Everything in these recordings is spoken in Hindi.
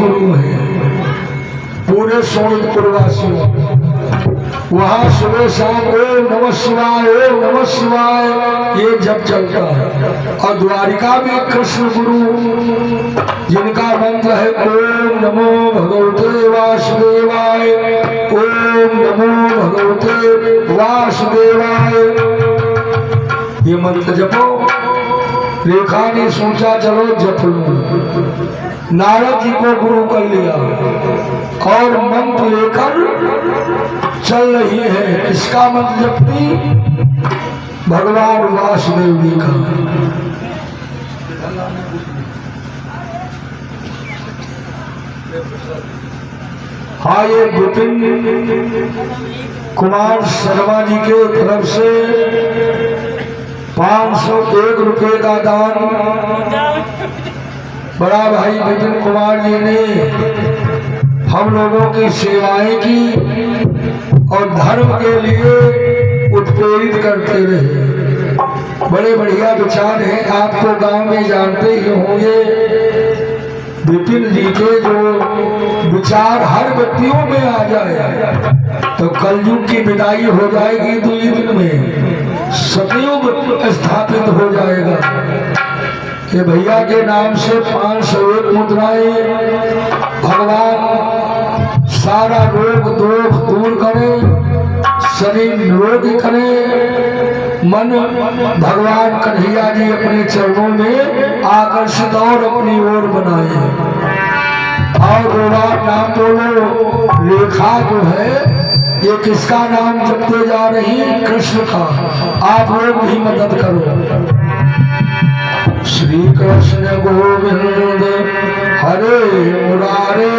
गुरु हैं पूरे सोनितपुरवासियों। वहाँ सुबह शाम ओम नमः शिवाय ओम नमः शिवाय ये जप चलता है। और द्वारिका में कृष्ण गुरु जिनका मंत्र है ओम नमो भगवते वासुदेवाय ओम नमो भगवते वासुदेवाय, ये मंत्र जपो। रेखा ने सोचा चलो जप लो। नारद जी को गुरु कर लिया और मंत्र लेकर चल रही है। किसका मंत्र जपती? भगवान वासुदेव जी का। हाँ, ये विपिन कुमार शर्मा जी के तरफ से 501 रुपये का दान बड़ा भाई विपिन कुमार जी ने हम लोगों की सेवाएं की और धर्म के लिए उत्प्रेरित करते रहे। बड़े बढ़िया विचार हैं। आप तो गांव में जानते ही होंगे विपिन जी के जो विचार हर व्यक्तियों में आ जाए तो कलयुग की विदाई हो जाएगी 2 दिन में, सतयुग स्थापित हो जाएगा। कि भैया के नाम से 501 मुद्राएं भगवान सारा रोग दोष दूर करे, शरीर निरोगी करे, मन भगवान कन्हैया जी अपने चरणों में आकर्षित और अपनी ओर बनाए। और दो बार नाम बोलो। रेखा जो है ये किसका नाम जपते जा रही? कृष्ण का। आप लोग भी मदद करो। श्री कृष्ण गोविंद हरे मुरारे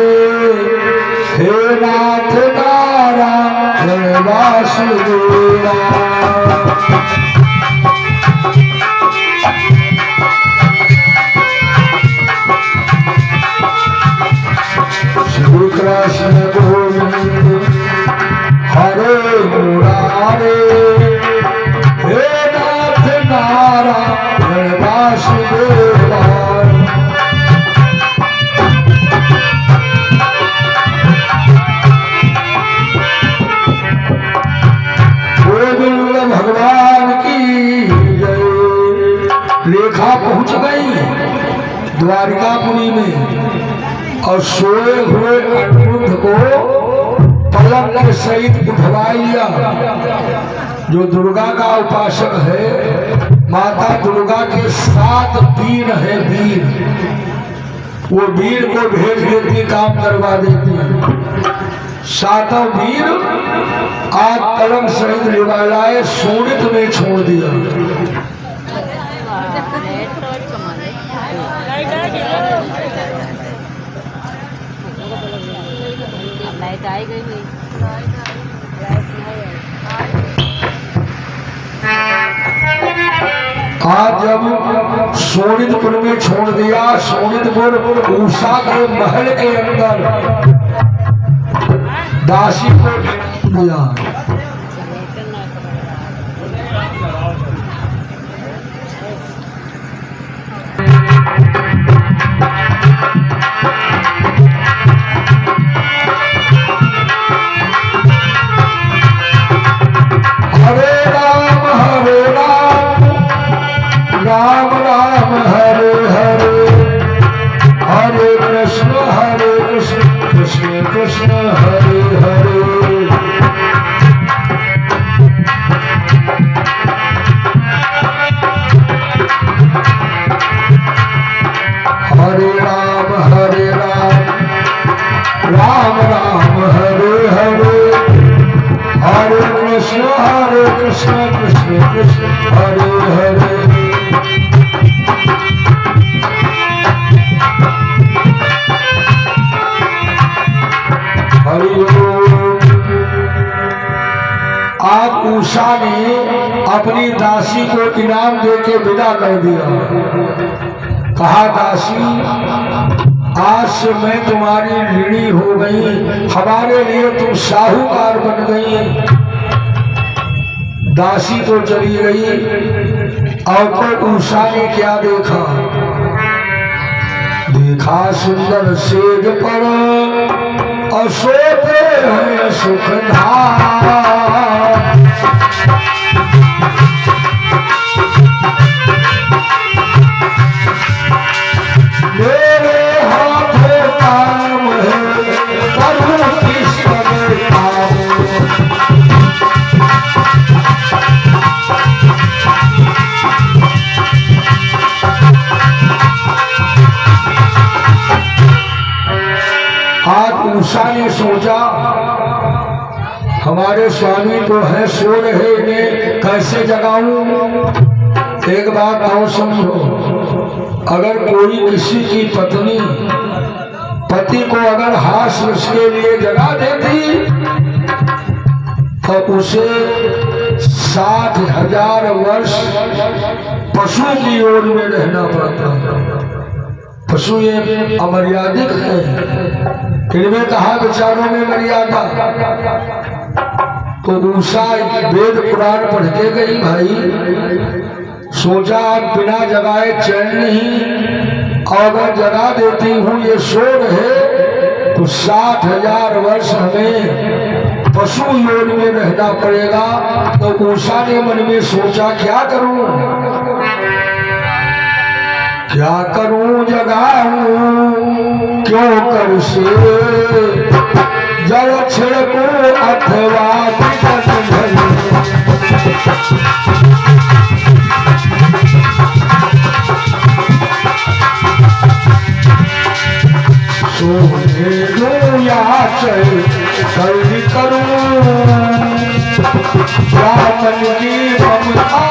हे नाथ नारायण वासुदेवा। श्री कृष्ण गोविंद हरे मुरारे हे नाथ नारायण वासुदेवा। गोविंद भगवान की जय। रेखा पहुंच गई द्वारिकापुरी में और सोए हुए अनिरुद्ध को पलंग के सहित उठवा लिया। जो दुर्गा का उपासक है, माता दुर्गा के 7 वीर है वीर, वो वीर को भेज देती, काम करवा देती। 7 वीर आज पलंग सहित लिवालाए सोनित में छोड़ दिया। आज जब सोनितपुर में छोड़ दिया, सोनितपुर उषा के महल के अंदर दासी को दिया। राम राम हरे हरे हरे कृष्ण कृष्ण कृष्ण हरे हरे। हरे राम राम राम हरे हरे हरे कृष्ण कृष्ण कृष्ण हरे हरे। आज उषा ने अपनी दासी को इनाम देके विदा कर दिया। कहा दासी आज से मैं तुम्हारी ऋणी हो गई, हमारे लिए तुम साहूकार बन गई। दासी तो चली गई और तो उषा ने क्या देखा रखा सुंदर सेज पर और सोते हैं सुखधार। मेरे हाथ काम है करूं किस तरह काम। आज उषा ने सोचा हमारे स्वामी तो है, सो रहे, इन्हें कैसे जगाऊं। एक बात और समझो, अगर कोई किसी की पत्नी पति को अगर हास रस के लिए जगा देती तो उसे 60,000 वर्ष पशु की ओर में रहना पड़ता। पशु ये अमर्यादिक है, इनमें कहा विचारों में मर्यादा। तो उषा वेद पुराण पढ़ के गई भाई, सोचा आप बिना जगाए चैन नहीं, और अगर जगा देती हूँ ये सो रहे तो 60,000 वर्ष हमें पशु योनि में रहना पड़ेगा। तो उषा ने मन में सोचा क्या करूं, क्या करूं जगाऊं क्यों कर से जल छिड़को अथवा सोने दो या चल करूं क्या मन की ममता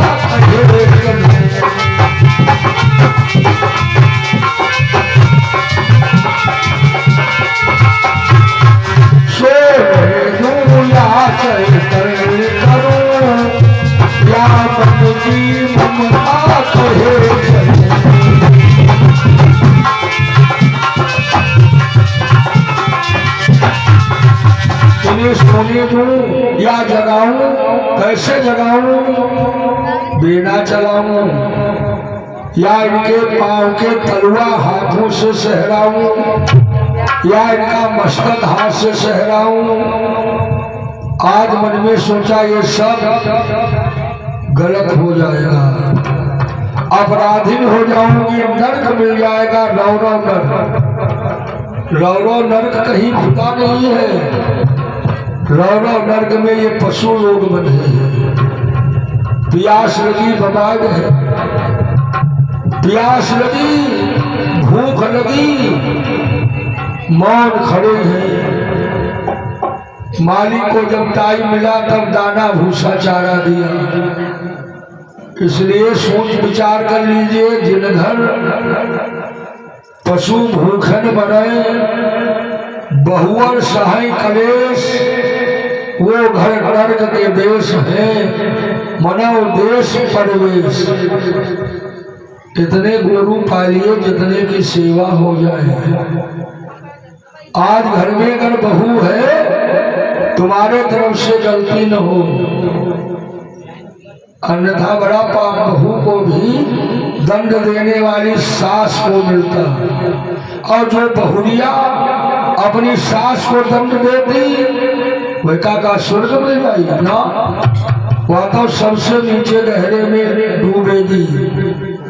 कहे सोने दूं या जगाऊं, कैसे जगाऊं, बिना चलाऊं या इनके पांव के तलवा हाथों से सहराऊं या इनका मस्तक हाथ से सहराऊं। आज मन में सोचा ये सब गलत हो जाएगा, अपराधी हो जाऊंगी, नर्क मिल जाएगा, रौरव नर्क। रौरव नर्क कहीं खुदा नहीं है, रौरव नर्क में ये पशु लोग बने हैं। प्यास लगी बबाद है, प्यास लगी भूख लगी मौन खड़े हैं। मालिक को जब टाइम मिला तब दाना भूसा चारा दिया। इसलिए सोच विचार कर लीजिए, जिन घर पशु भूखन बने बहुअर सहाय कलेश वो घर नर्क के देश है, मनव देश परवेश। इतने गोरू पालिए जितने की सेवा हो जाए। आज घर में अगर बहू है तुम्हारे तरफ से गलती न हो, अन्यथा बड़ा पाप बहू को भी दंड देने वाली सास को मिलता। और जो बहुरिया अपनी सास को दंड देती वह का स्वर्ग मिल जाएगी ना, वह तो सबसे नीचे गहरे में डूबेगी।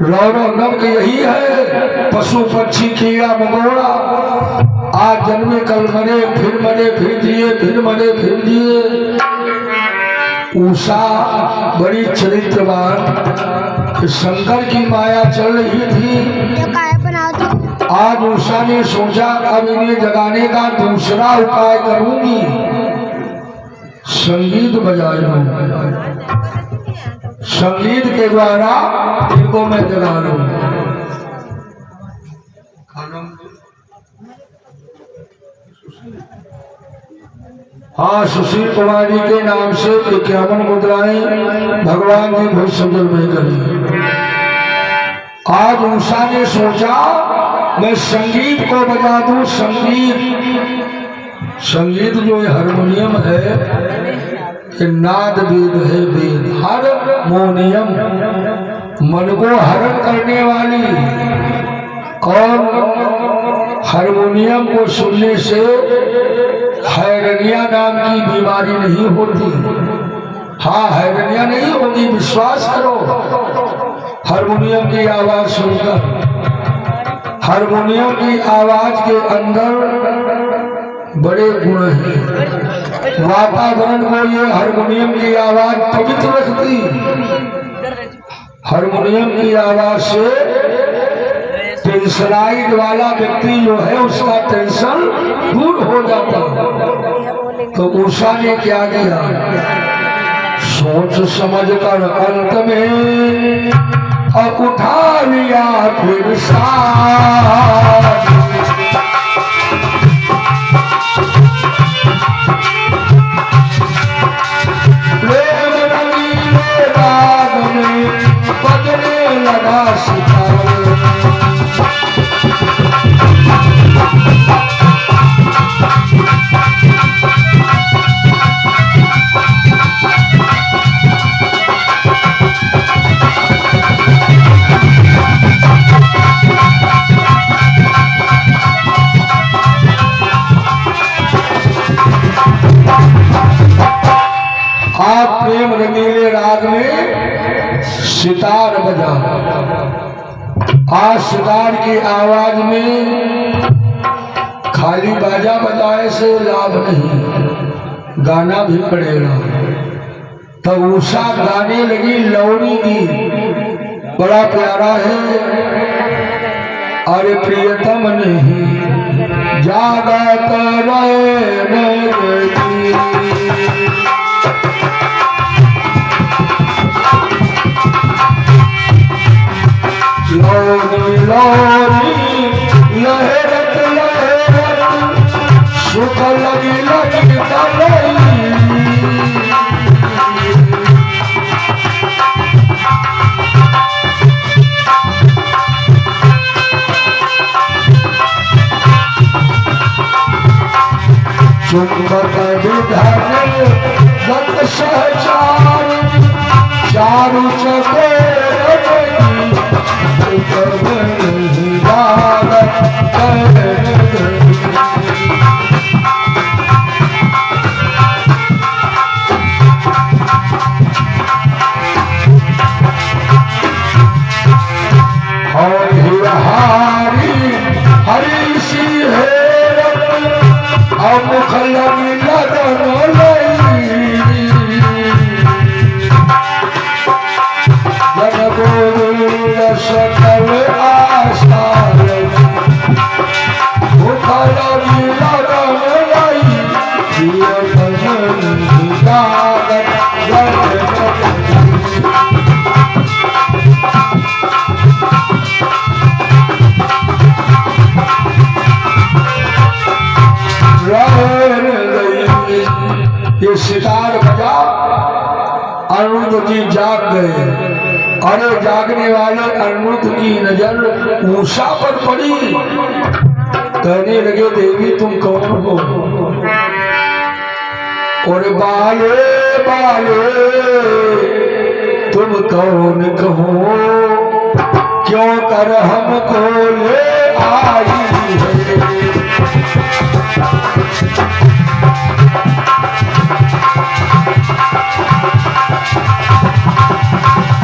रौरव नर्क यही है, पशु पक्षी कीड़ा मकोड़ा आज जन्मे कल मरे फिर जिए, फिर मरे फिर जिए। उषा बड़ी चरित्रवान, शंकर की माया चल रही थी। आज उषा ने सोचा अब इन्हें जगाने का दूसरा उपाय करूंगी, संगीत बजाए लूं, संगीत के द्वारा इनको मैं जगा लूं। हाँ, सुशील कुमारी के नाम से 51 मुद्राएं भगवान ने भविष्यजल में करी। आज उषा ने सोचा मैं संगीत को बजा दूं। संगीत जो ये हारमोनियम है, ये नाद वेद है, वेद हारमोनियम मन को हरण करने वाली और हारमोनियम को सुनने से हैरनिया नाम की बीमारी नहीं होती। हाँ, हैरनिया नहीं होगी, विश्वास करो। हारमोनियम की आवाज सुनकर, हारमोनियम की आवाज के अंदर बड़े गुण हैं। वातावरण को ये हारमोनियम की आवाज पवित्र रखती। हारमोनियम की आवाज से टेंशनाइड वाला व्यक्ति जो है उसका टेंशन दूर हो जाता। तो उषा ने क्या किया, सोच समझ कर अंत में अब उठा लिया फिर साथ। प्रेम रंगीले राग में बजने लगा सितार। आप प्रेम रंगीले राग में सितार बजा। आज सितार की आवाज में खाली बाजा बजाए से लाभ नहीं, गाना भी पड़ेगा। तब उषा गाने लगी लौरी की, बड़ा प्यारा है। अरे प्रियतम नहीं जागत रहने देती, लोरी लोरी लहरत लहरत सुख लगी लगी तलई। चुंबक विधर गत सहचार चारु चकोर हरी सी मुख लगी लगन जन गोविंद सकल आशा मुख लगी लगन ये सितार बजा। अनिरुद्ध जी जाग गए। अरे जागने वाले अनिरुद्ध की नजर उषा पर पड़ी। कहने लगे देवी तुम कौन हो? और बाले बाले तुम कौन कहो, क्यों कर हमको ले आई है?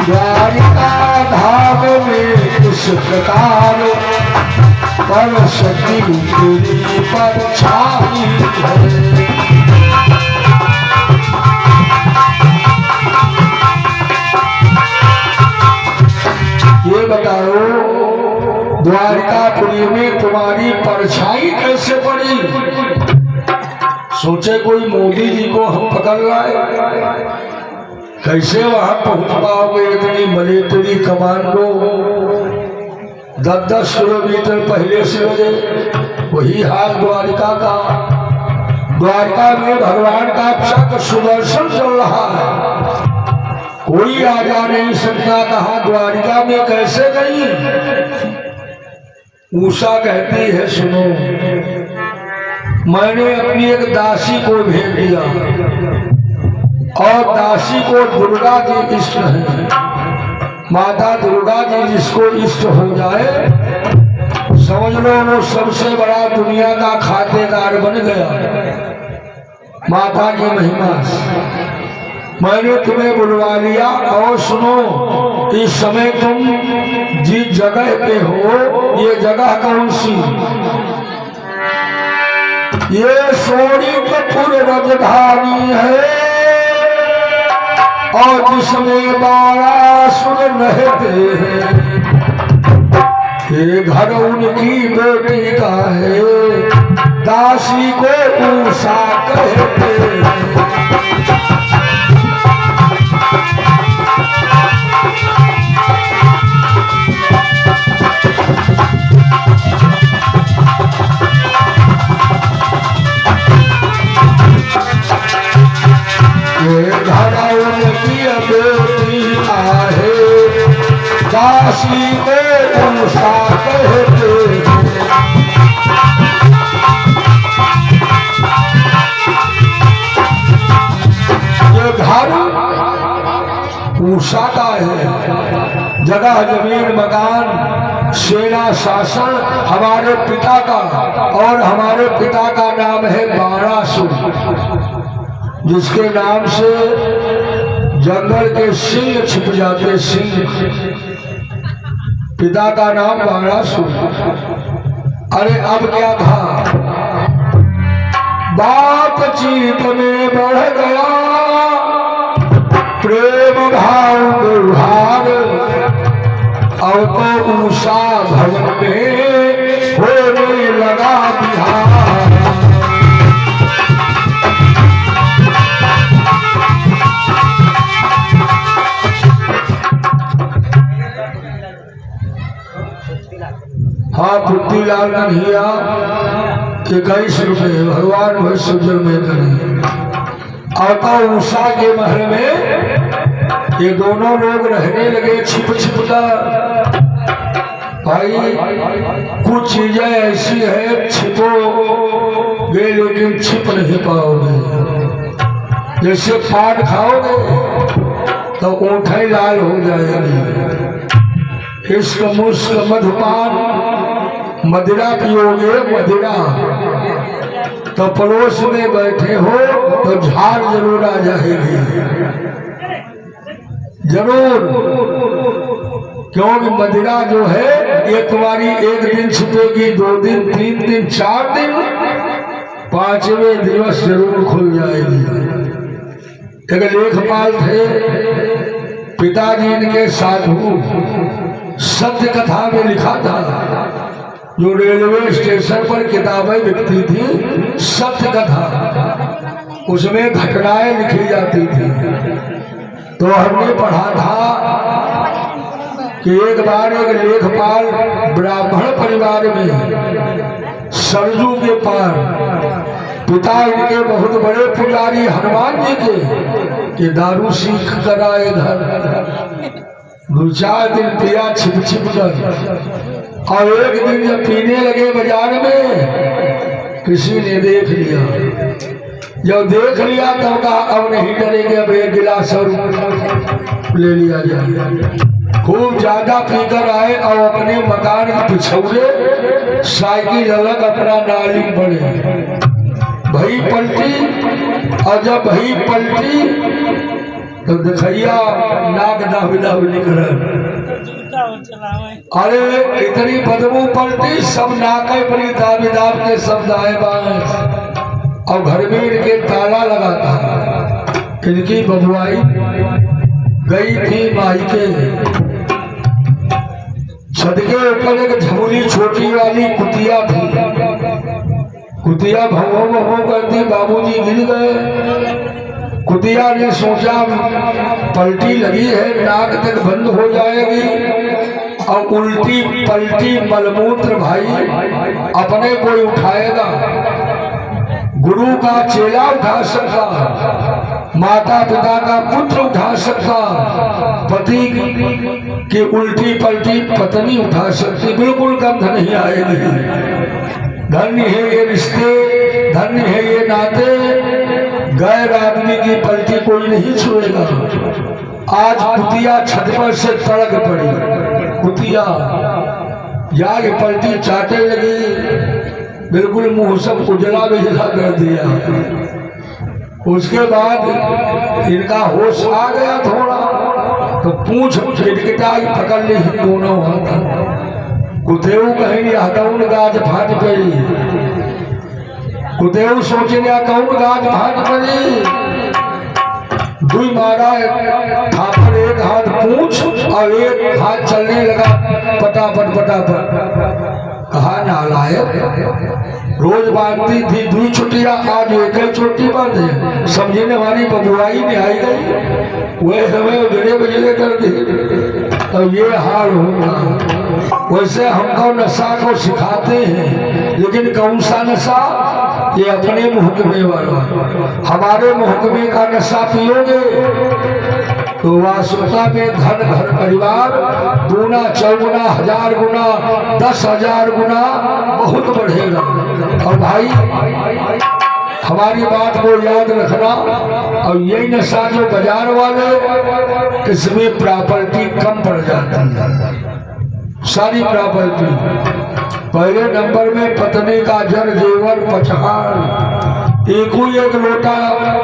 द्वारिका धाम में इस प्रकार पर सती तेरी परछाई है। ये बताओ द्वारिकापुरी में तुम्हारी परछाई कैसे पड़ी? सोचे कोई मोदी जी को हम पकड़ लाए, कैसे वहां पहुंच पाओगे? इतनी मिलिट्री कमांडो 10-10 किलोमीटर पहले से लगे। वही हाल द्वारिका का। द्वारिका में भगवान का चक्र सुदर्शन चल रहा है, कोई आ जा नहीं सकता। कहा द्वारिका में कैसे गई? उषा कहती है सुनो, मैंने अपनी एक दासी को भेज दिया और दासी को दुर्गा जी इष्ट है। माता दुर्गा जी जिसको इष्ट हो जाए समझ लो वो सबसे बड़ा दुनिया का खातेदार बन गया माता की महिमा से। मैंने तुम्हें बुलवा लिया और सुनो, इस समय तुम जिस जगह पे हो ये जगह कौन सी? ये शोणितपुर राजधानी है और जिसमें 12 सुर रहते हैं। ये घर उनकी बेटी का है, दासी को उषा कहते हैं। ये घर उनकी बेटी का है, दासी को उषा कहते हैं। ये घर उषा का है, जगह जमीन मकान सेना शासन हमारे पिता का, और हमारे पिता का नाम है बाणासुर, जिसके नाम से जंगल के सिंह छिप जाते। सिंह पिता का नाम बाणासुर। अरे अब क्या था, बातचीत में बढ़ गया प्रेम भाव व्यवहार, और तो उषा भवन में होने लगा बिहार। हाँ, पृथ्वीलाल कन्हैया 21 रुपये भगवान भविष्य में करें। आता उषा के महल में ये दोनों लोग रहने लगे छिप छिप कर। भाई कुछ चीजें ऐसी है छिपोगे लेकिन छिप नहीं पाओगे। जैसे पान खाओगे तो ऊँटें लाल हो जाएगी। इश्क मुश्क मधुपान मदिरा पियोगे, मदिरा तो पड़ोस में बैठे हो तो झाड़ जरूर आ जाएगी, जरूर। क्योंकि मदिरा जो है ये तुम्हारी एक दिन छिपेगी, 2 दिन, 3 दिन, 4 दिन, 5वें दिवस जरूर खुल जाएगी। एक लेखपाल थे, पिताजी इनके साधु, सत्य कथा में लिखा था, जो रेलवे स्टेशन पर किताबें बिकती थी, सत्य कथा, उसमें घटनाएं लिखी जाती थी। तो हमने पढ़ा था कि एक बार एक लेखपाल ब्राह्मण परिवार में सरजू के पार, पिता इनके बहुत बड़े पुजारी हनुमान जी के दारू सीख कर आए घर। 2-4 दिन पिया छिप छिप कर, और एक दिन जब पीने लगे बाजार में, किसी ने देख लिया। जब देख लिया तब कहा अब नहीं डरेंगे, अब 1 गिलास और ले लिया जाए। खूब ज्यादा पीकर आए और अपने मकान के पिछौड़े साइकिल अलग अपना नाली पड़े। भई पलटी, और जब भई पलटी तो दिखैया नाक दाविदा निकल। अरे इतनी बदबू पलटी, सब नाके पड़ी दाबी दाब के सब दाएं बाएं, और घर में इनके ताला लगा था। इनकी बबुआई गई थी मायके। छत के ऊपर एक झमुली छोटी वाली कुतिया थी। कुतिया भवो भवो करती, बाबूजी गिर गए। कुतिया ने सोचा पलटी लगी है, नाक तक बंद हो जाएगी, और उल्टी पलटी मलमूत्र भाई अपने कोई उठाएगा। गुरु का चेला उठा सकता, माता पिता का पुत्र उठा सकता, पति की उल्टी पलटी पत्नी उठा सकती, बिल्कुल गंध नहीं आएगी। धन्य है ये रिश्ते, धन्य है ये नाते, गैर आदमी की पलटी कोई नहीं छुएगा। आज कुतिया छत पर से तड़क पड़ी। कुतिया जाके पलटी चाटे लगी, बिल्कुल मुंह सब उजला बिजला कर दिया। उसके बाद इनका होश आ गया थोड़ा, तो पूछ गिटगिटाई पकड़ ली दोनों हाथ। कुतेऊ कहीं हटौन गाज फाट पड़ी, कुतेऊ सोचे कौन गाज फाट पड़ी। दुई मारा थापर, एक हाथ पूछ और एक हाथ चलने लगा पटापट पटापट। कहा नालायक, रोज बांधती थी दुई छुट्टियां, आज एक ही छुट्टी बांधे। समझे ने हमारी बबुआई में आई गई, वह हमें उजड़े बजले कर दी। तो ये हाल होगा। वैसे हमको नशा को सिखाते हैं, लेकिन कौन सा नशा? ये अपने मुहकमे वाला। हमारे मुहकमे का नशा पियोगे तो वासुता में धन घर परिवार दूना चौगुना 1000 गुना 10,000 गुना बहुत बढ़ेगा। और भाई हमारी बात को याद रखना। और यही नशा जो बाजार वाले, इसमें प्रॉपर्टी कम पड़ जाती है, सारी प्रॉपर्टी। पहले नंबर में पत्नी का जर जेवर पछाड़, एक लोटा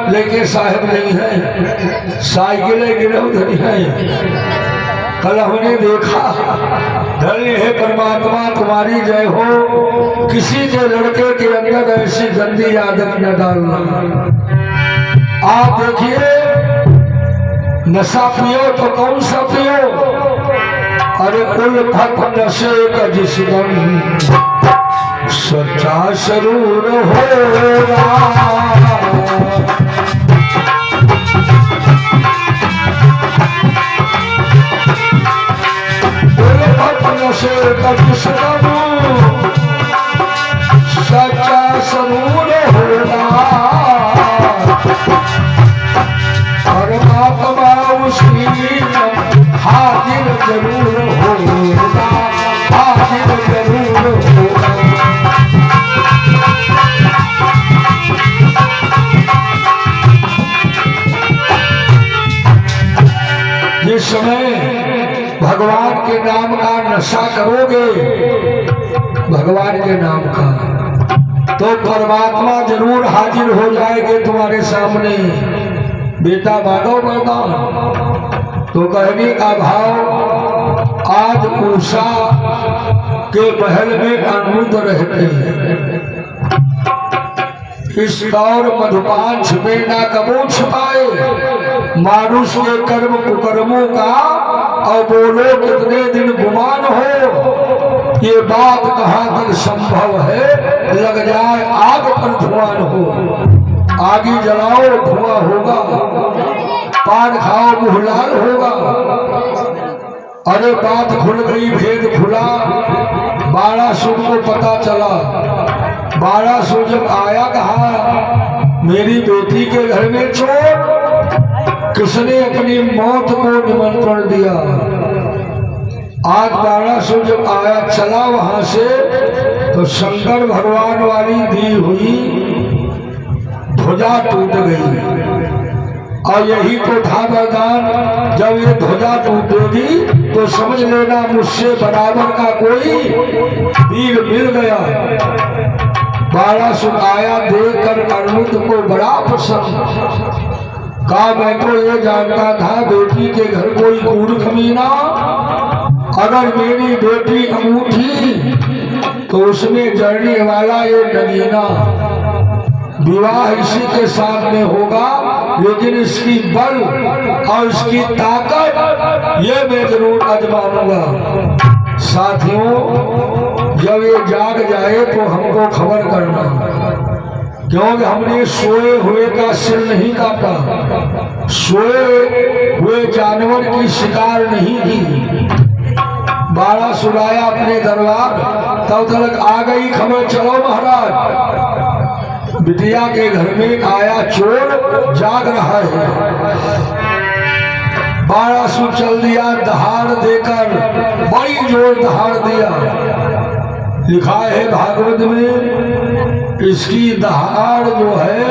लेके साहब नहीं है, साइकिलें गिरौधरी है। कल हमने देखा, धन्य है परमात्मा तुम्हारी जय हो, किसी के लड़के के अंदर ऐसी गंदी आदत न डालना। आप देखिए, नशा पियो तो कौन सा पियो? अरे उल्फत नशे का जिस्म सच्चा सरूर होगा। उल्फत नशे का जिस्म सच्चा सरूर होगा। परमात्मा उसकी हाजिर जरूर होगा, हाजिर जरूर होगा। जिस समय भगवान के नाम का नशा करोगे, भगवान के नाम का, तो परमात्मा जरूर हाजिर हो जाएंगे तुम्हारे सामने। बेटा मानो मैदान, तो कहने का भाव, आज उषा के महल में अनिरुद्ध रहते हैं। इस दौर मधुपान छिपे ना कबो छिपाए, मानुष के कर्म कुकर्मों का और बोलो कितने दिन गुमान हो। ये बात कहाँ तक संभव है? लग जाए आग पर धुआं हो, आगी जलाओ धुआं होगा, पान खाओ मुँह लाल होगा। अरे बात खुल गई, भेद खुला, 1200 को पता चला। 1200 जब आया, कहा मेरी बेटी के घर में चोर, किसने अपनी मौत को निमंत्रण दिया? आज 1200 जब आया चला वहां से, तो शंकर भगवान वाली दी हुई ध्वजा टूट गई। और यही तो था वरदान, जब ये ध्वजा टूटेगी तो समझ लेना मुझसे बराबर का कोई वीर मिल गया। 1200 आया, देखकर अनिरुद्ध को बड़ा पसंद। कहा मैं तो ये जानता था बेटी के घर कोई कूड़ कमीना, अगर मेरी बेटी अंगूठी तो उसमें जड़ने वाला ये नगीना। विवाह इसी के साथ में होगा, लेकिन इसकी बल और इसकी ताकत ये मैं जरूर आजमाऊंगा। साथियों, जब ये जाग जाए तो हमको खबर करना, क्योंकि हमने सोए हुए का सिर नहीं काटा, सोए हुए जानवर की शिकार नहीं की। 1200 लाया अपने दरबार, तब तक आ गई खबर, चलो महाराज बिटिया के घर में आया चोर, जाग रहा है। 1200 चल दिया, दहाड़ देकर, बड़ी जोर दहाड़ दिया। लिखा है भागवत में, इसकी दहाड़ जो है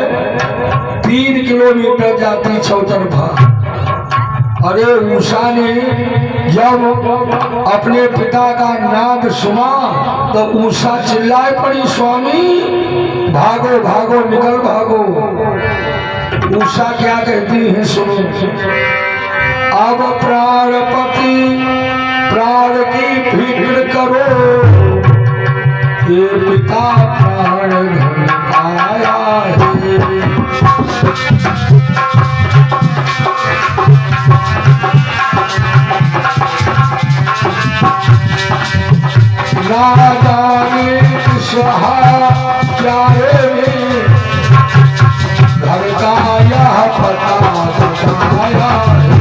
3 किलोमीटर जाती चौतरफा। अरे उषा ने जब अपने पिता का नाद सुना तो उषा चिल्लाए पड़ी, स्वामी भागो भागो निकल भागो। उषा क्या कहती है सुनो, अब प्राणपति प्राण की फिक्र करो, ये पिता प्राण धन आया है। ना जाने सहा प्यारे में घर का यह पता बताया है।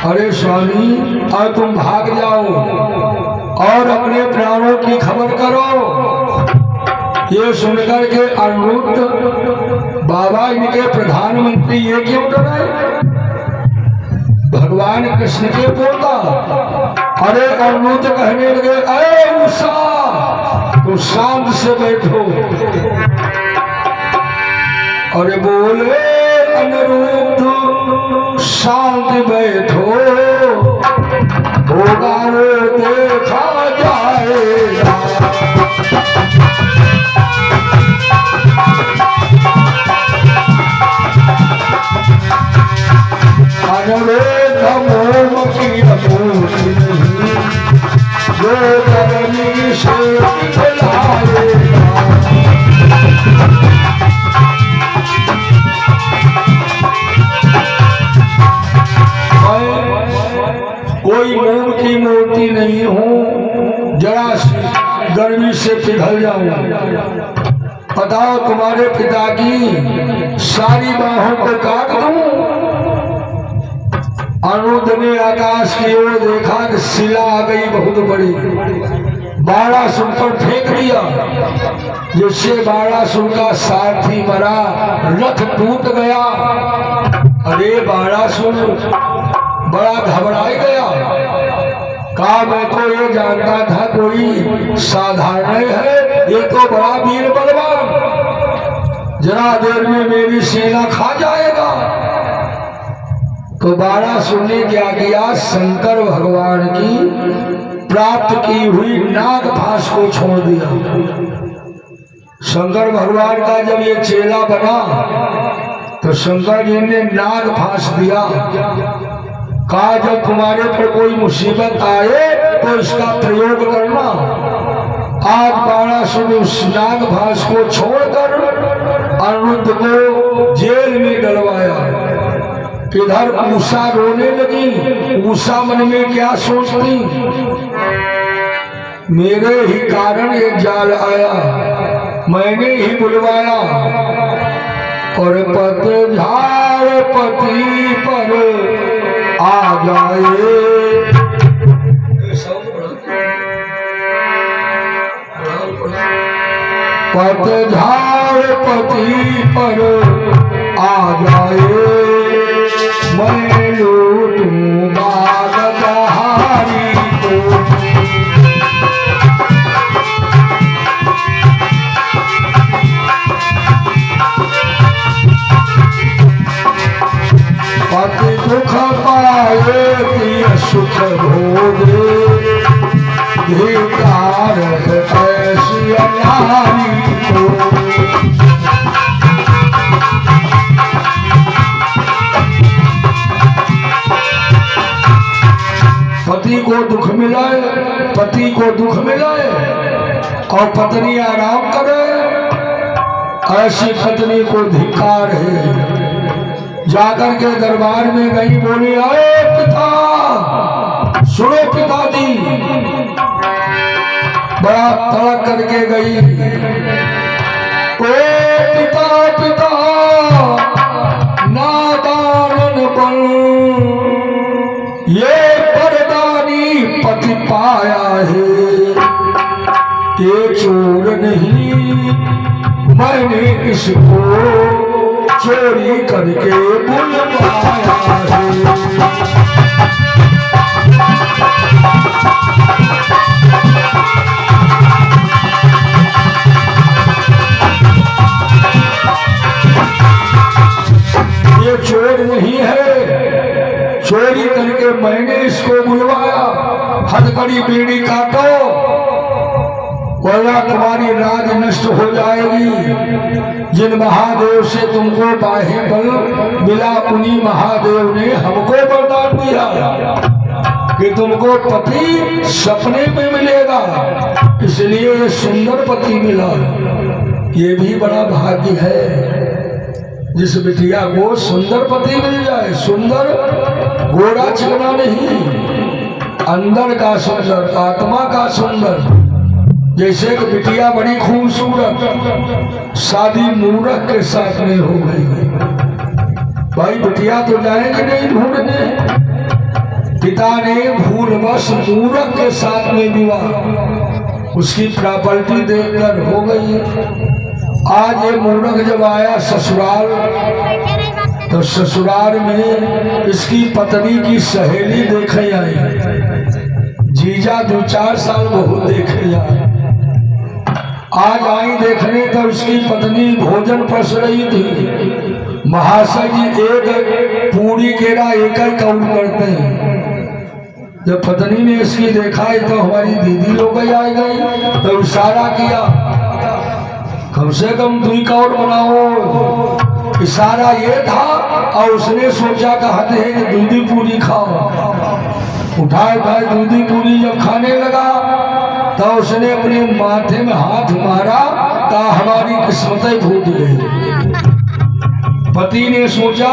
अरे स्वामी अब तुम भाग जाओ और अपने प्राणों की खबर करो। ये सुनकर के अनिरुद्ध बाबा इनके प्रधानमंत्री ये क्यों डरे, भगवान कृष्ण के पोता। अरे अनिरुद्ध कहने लगे, अरे उषा तो शांत से बैठो। अरे बोले अनिरुद्ध शांत बैठो, होगा वो देखा जाएगा। अनरेख मोम की अमूर्ति नहीं, जो गर्मी से पिघलाएगा। कोई मोम की मूर्ति नहीं हूं, जरा गर्मी से पिघल जाऊं। बताओ तुम्हारे पिता की सारी बाहों को काट दूं। अनिरुद्ध ने आकाश की ओर देखा कि शिला आ गई बहुत बड़ी, बाणासुर पर फेंक दिया, जिससे बाणासुर का सारथी मरा, रथ टूट गया। अरे बाणासुर बड़ा घबराई गया, कहा मैं तो ये जानता था कोई साधारण है, ये तो बड़ा वीर बलवान, जरा देर में मेरी सेना खा जाएगा। तो बाणासुर ने क्या किया, शंकर भगवान की प्राप्त की हुई नाग फांस को छोड़ दिया। शंकर भगवान का जब ये चेला बना तो शंकर जी ने नाग फांस दिया, कहा जब तुम्हारे पर कोई मुसीबत आए तो इसका प्रयोग करना। आज बाणासुर उस नाग फांस को छोड़कर अनिरुद्ध को जेल में डलवाया। इधर उषा रोने लगी। उषा मन में क्या सोचती, मेरे ही कारण ये जाल आया, मैंने ही बुलवाया। और पतझड़ पति पर आ जाए, पतझड़ पति पर आ जाए, मैं लूटूं बाग बहारी को। पति दुख पाए प्रिय सुख भोगे, धिक्कार है ऐसी नारी को। पति को दुख मिलाए, पति को दुख मिलाए और पत्नी आराम करे, ऐसी पत्नी को धिक्कार है। जाकर के दरबार में गई, बोली आए पिता, सुनो पिताजी। बड़ा तड़क करके गई, ओ पिता पिता नादान बन, ये परदानी पति पाया है, ये चोर नहीं मैंने इसको चोरी करके बुलवाया है। ये चोर नहीं है, चोरी करके मैंने इसको बुलवाया। हथकड़ी बीड़ी काटो वरना तुम्हारी राज नष्ट हो जाएगी। जिन महादेव से तुमको बाहे बल मिला उन्हीं महादेव ने हमको वरदान दिया कि तुमको पति सपने में मिलेगा, इसलिए ये सुंदर पति मिला। ये भी बड़ा भाग्य है जिस बिटिया को सुंदर पति मिल जाए। सुंदर गोरा चिकना नहीं, अंदर का सुंदर, आत्मा का सुंदर। जैसे कि बिटिया बड़ी खूबसूरत, शादी मूरख के साथ में हो गई। भाई बिटिया तो जाएंगे नहीं ढूंढने, पिता ने भूलवश मूरख के साथ में विवाह, उसकी प्रॉपर्टी देकर हो गई। आज ये मूरख जब आया ससुराल, तो ससुराल में इसकी पत्नी की सहेली देखे आई। जीजा 2-4 साल बहुत देखे आए। आज आई देखने तो उसकी पत्नी भोजन पस रही थी। महाशय जी एक पूरी केरा एक ही काउंट करते हैं। जब पत्नी ने इसकी देखा तो हमारी दीदी लोग आ गई, तो इशारा किया कम से कम 2 कौर बनाओ। इशारा ये था और उसने सोचा कहते हैं कि दूधी पूरी खाओ। उठाए दूधी पूरी जब खाने लगा तो उसने अपने माथे में हाथ मारा तो हमारी किस्मतें फूट गई। पति ने सोचा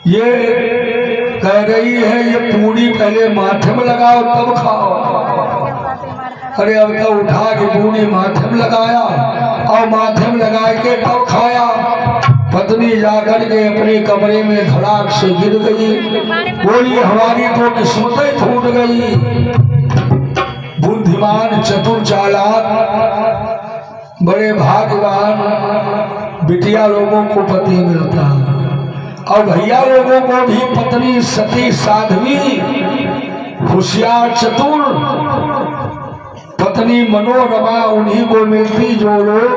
ये कह रही है ये पूरी पहले माथे में लगाओ तब खाओ। अरे अब तो उठा के पूरी माथे में लगाया और माथे में लगा के तब खाया। पत्नी जाकर के अपने कमरे में धड़ाक से गिर गई। बोली हमारी तो किस्मतें फूट गई। बुद्धिमान चतुर चालाक बड़े भाग्यवान बिटिया लोगों को पति मिलता है और भैया लोगों को भी पत्नी सती साध्वी होशियार चतुर पत्नी मनोरमा उन्हीं को मिलती जो लोग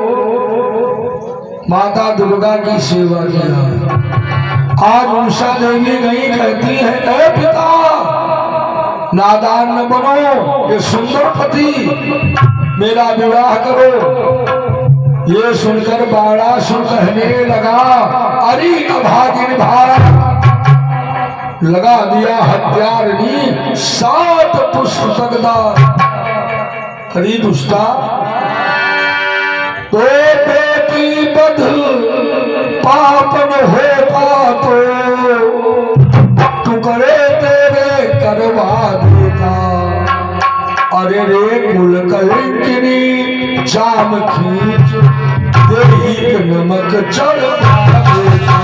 माता दुर्गा की सेवा किया। आज उषा देवी गई कहती है ए पिता नादान न बनो, ये सुंदर पति मेरा विवाह करो। ये सुनकर बाणासुर कहने लगा अरे अभागिन भाग, लगा दिया हत्यारनी 7 पुष्प तकदार। अरे दुष्टा तो बेटी बध पापन होता तो करे तेरे करवा देता। अरे रे कुल कलंकिनी चाम खींच देही नमक चढ़वा देता।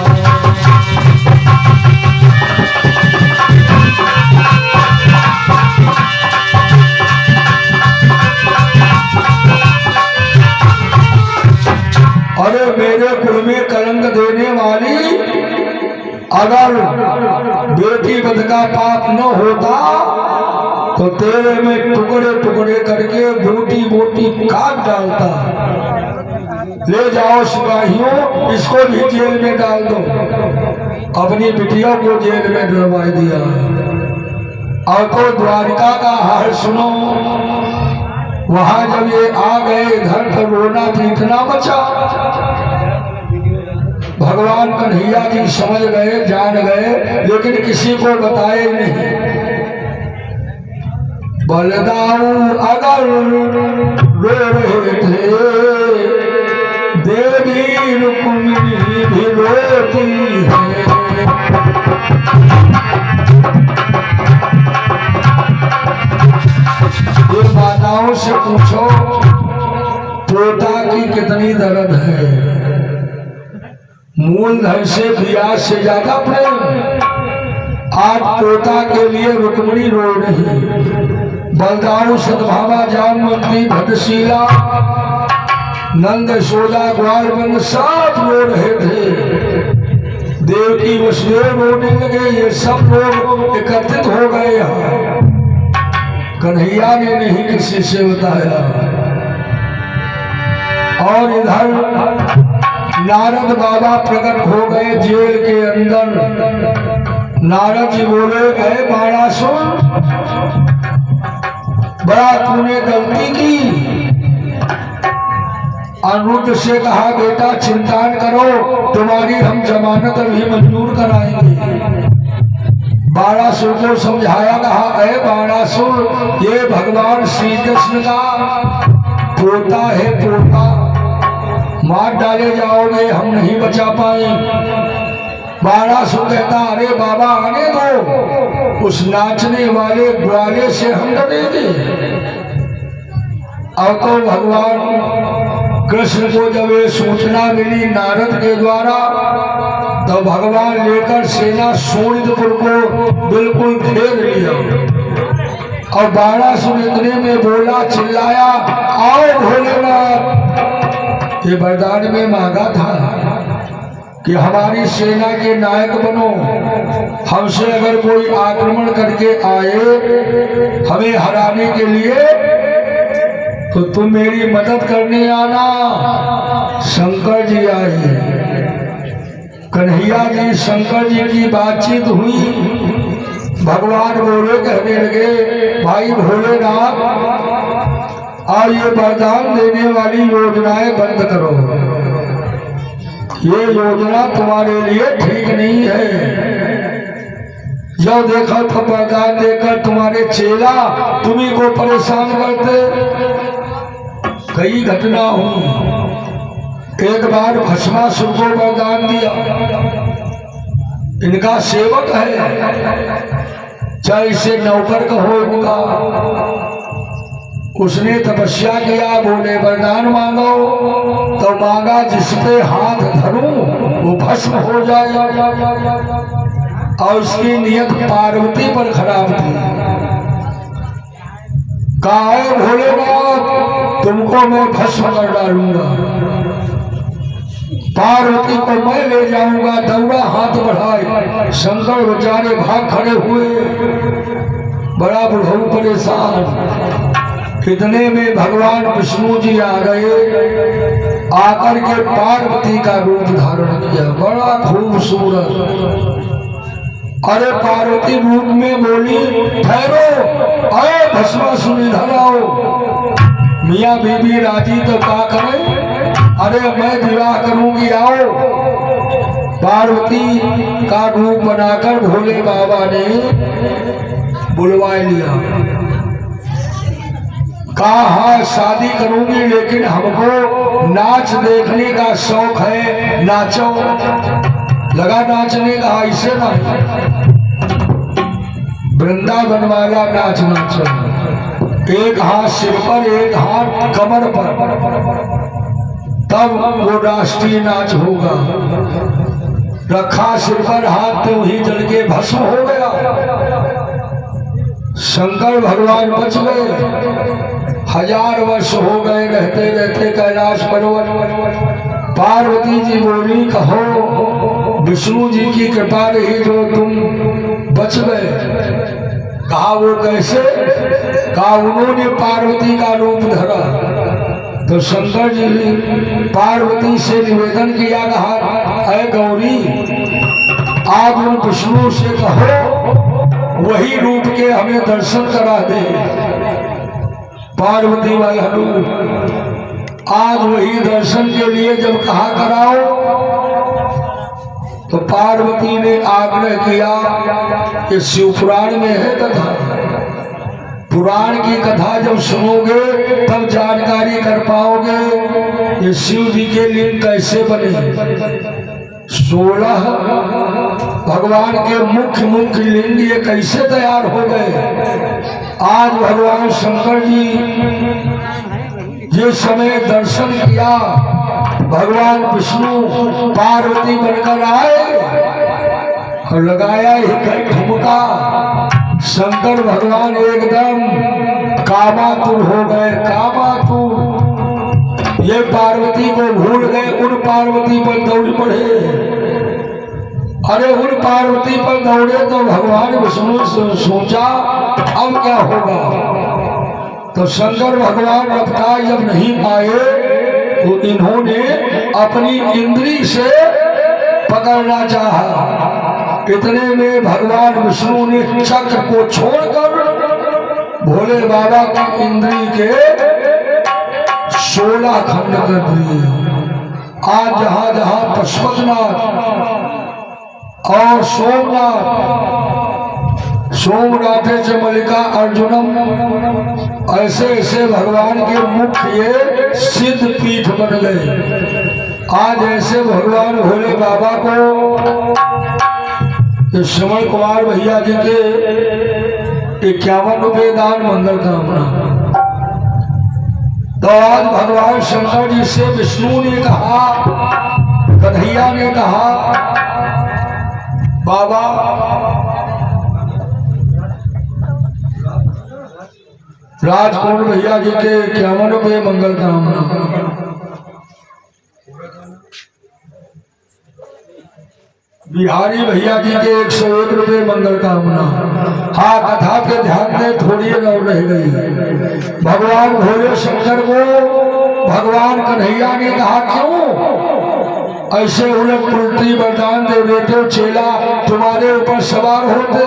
अरे मेरे कुल में कलंक देने वाली, अगर बेटी बद का पाप न होता तो तेरे में टुकड़े टुकड़े करके बोटी बोटी काट डालता। ले जाओ सिपाहियों, इसको भी जेल में डाल दो। अपनी बिटिया को जेल में डलवा दिया। और तो द्वारिका का हाल सुनो। वहां जब ये आ गए इधर तो रोना पीटना बचा। भगवान कन्हैया जी समझ गए, जान गए, लेकिन किसी को बताए नहीं। बलदाऊ अगर रो रहे थे, देवी रुक्मिणी भी रोती है। ये माताओं से पूछो पोता की कितनी दर्द है। मूलधन से ब्याज से ज्यादा प्रेम। आज पोता के लिए रुक्मिणी रो रही। बलदाऊ सद्भावा जामवंती भद्रशीला नंद यशोदा ग्वाल बंद सब रो रहे थे। देवकी वसुदेव रोने लगे। ये सब लोग एकत्रित हो गए यहाँ। कन्हैया ने नहीं किसी से बताया। और इधर नारद बाबा प्रकट हो गए जेल के अंदर। नारद जी बोले, गए बाणासुर, बड़ा तूने गलती की। अनिरुद्ध से कहा, बेटा चिंता न करो, तुम्हारी हम जमानत अभी मंजूर कराएंगे। बाणासुर को समझाया, कहा, अरे बाणासुर, ये भगवान श्री कृष्ण का पोता है, पोता, मार डाले जाओगे, हम नहीं बचा पाए। बाणासुर कहता, अरे बाबा आने दो, उस नाचने वाले ग्वाले से हम डरेंगे। अब तो भगवान कृष्ण को जब ये सूचना मिली नारद के द्वारा, तो भगवान लेकर सेना शोणितपुर को बिल्कुल घेर लिया। और बाणासुर इतने में बोला, चिल्लाया, आओ भोलेनाथ। ये वरदान में मांगा था कि हमारी सेना के नायक बनो। हमसे अगर कोई आक्रमण करके आए हमें हराने के लिए, तो तुम मेरी मदद करने आना। शंकर जी आए। कन्हैया जी शंकर जी की बातचीत हुई। भगवान बोले, कहने लगे, भाई भोलेनाथ, आज ये वरदान देने वाली योजनाएं बंद करो। ये योजना तुम्हारे लिए ठीक नहीं है। जब देखा तो वरदान देकर तुम्हारे चेला तुम्ही को परेशान करते। कई घटना हुई। एक बार भस्मासुर को वरदान दिया, इनका सेवक है, चाहे इसे नौकर कहो इनका। उसने तपस्या किया, बोले वरदान मांगो, तो मांगा जिसपे हाथ धरूं वो भस्म हो जाए। और उसकी नियत पार्वती पर खराब थी। कहा, है भोलेनाथ, तुमको मैं भस्म कर डालूंगा, पार्वती को मैं ले जाऊंगा। दौड़ा हाथ बढ़ाए, शंकर बेचारे भाग खड़े हुए, बड़ा बुढ़ऊ परेशान। इतने में भगवान विष्णु जी आ गए। आकर के पार्वती का रूप धारण किया, बड़ा खूबसूरत। अरे पार्वती रूप में बोली, ठहरो, अरे भस्मासुर इधर आओ। मियाँ बीबी राजी तो क्या करें? अरे मैं विवाह करूंगी, आओ। पार्वती का रूप बनाकर भोले बाबा ने बुलवा लिया। कहा, हाँ शादी करूंगी, लेकिन हमको नाच देखने का शौक है, नाचो। लगा नाचने का, ऐसे नहीं, वृंदावन वाला नाच नाचो। एक हाथ सिर पर, एक हाथ कमर पर, तब वो राष्ट्रीय नाच होगा। रखा सिर पर हाथ, तो ही जल के भस्म हो गया। शंकर भगवान बच गए। 1000 वर्ष हो गए रहते रहते कैलाश पर्वत। पार्वती जी बोली, कहो विष्णु जी की कृपा रही जो तुम बच गए। कहा, वो कैसे? कहा, उन्होंने पार्वती का रूप धरा। तो शंकर जी पार्वती से निवेदन किया, कहा, अय गौरी, आप उन विष्णु से कहो वही रूप के हमें दर्शन करा दे। पार्वती वाला रूप आज वही दर्शन के लिए जब कहा कराओ, तो पार्वती ने आग्रह किया कि शिव पुराण में है कथा, पुराण की कथा जब सुनोगे तब जानकारी कर पाओगे ये शिव जी के लिंग कैसे बने। 16 भगवान के मुख्य मुख्य लिंग ये कैसे तैयार हो गए। आज भगवान शंकर जी जिस समय दर्शन किया, भगवान विष्णु पार्वती बनकर आए और लगाया ही ठुमका। शंकर भगवान एकदम कामातुर हो गए, कामातुर। ये पार्वती को भूल गए, उन पार्वती पर दौड़ पड़े। अरे उन पार्वती पर दौड़े तो भगवान विष्णु से सोचा अब क्या होगा। तो शंकर भगवान रफ्तार जब नहीं पाए तो इन्होंने अपनी इंद्री से पकड़ना चाहा। इतने में भगवान विष्णु ने चक्र को छोड़कर भोले बाबा की इंद्री के 16 खंड कर दिए। आज जहां जहां पशुपतिनाथ और सोमनाथ से मल्लिका अर्जुनम ऐसे ऐसे भगवान के मुख्य ये सिद्ध पीठ बन गए। आज ऐसे भगवान भोले बाबा को श्रवण कुमार भैया जी के 51 रुपये दान मंगल कामना। तो आज भगवान शंकर जी से विष्णु ने कहा, कन्हैया ने कहा, बाबा राजकुमार भैया जी के 51 रुपये मंगल कामना। बिहारी भैया जी के 101 रुपये मंगल कामना। हाँ, कथा के ध्यान में थोड़ी और रह गई। भगवान भोले शंकर को भगवान कन्हैया ने कहा, क्यों ऐसे उलट पुलटी वरदान दे देते, चेला तुम्हारे ऊपर सवार होते।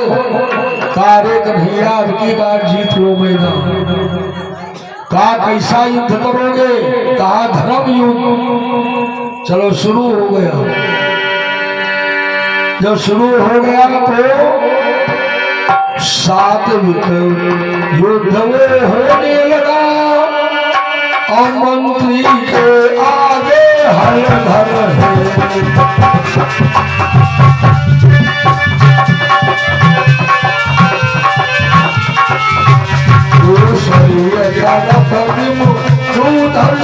कारे कन्हैया अब की बार जीत लो मैदान। कहा कैसा युद्ध करोगे? कहा धर्म युद्ध। चलो शुरू हो गया। जब शुरू हो गया तो सात्विक युद्ध में होने लगा और मंत्री के आगे हर घर है।